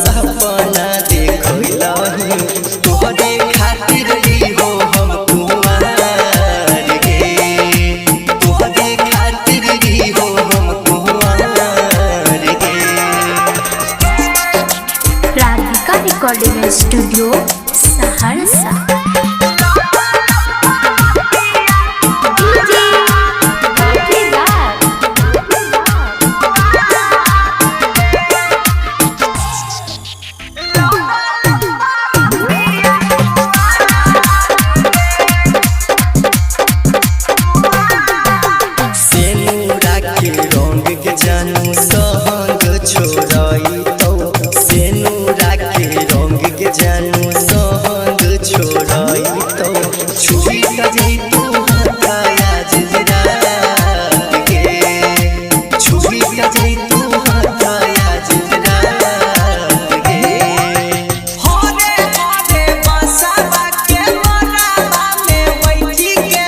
सपना देखलही तोहरे खातिर हो हम कुंवार गे तोहरे खातिर हो हम कुंवार गे। Radhika recording studio Saharsa. जानू सहंग छोड़ाई तो सेनुरा के रंग के जानू सहंग छोड़ाई तो छुई कजी तू हकाया जिजरात के छुई कजी तू हकाया जिजरात के। होरे होरे बसावा के मरावा में बैठी के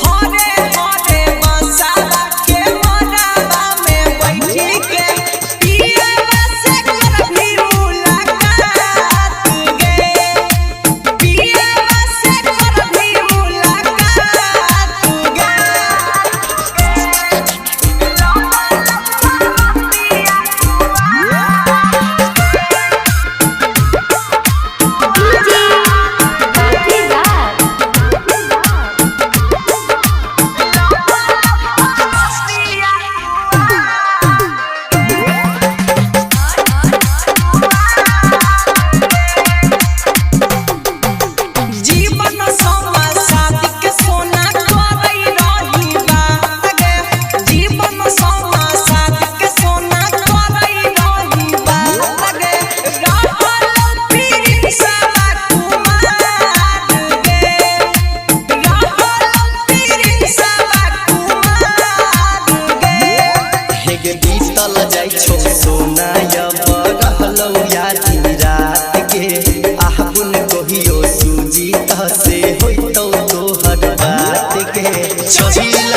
होरे होरे बसावा के मरावा में बैठी के पियावा से कर भी मुलाकात गे पियावा से कर भी मुलाकात गे। जीवन सोना शादी के सोना करई रही बागे जीवन सोना शादी के सोना करई रही बागे रहल पीर साला कुमार गे रहल पीर साला कुमार गे। हेगे बीतल जाइ छो सोना अब रहलौ याद रात के आहुन कहियो सूजी से होइतौ तोहर बात के चहिल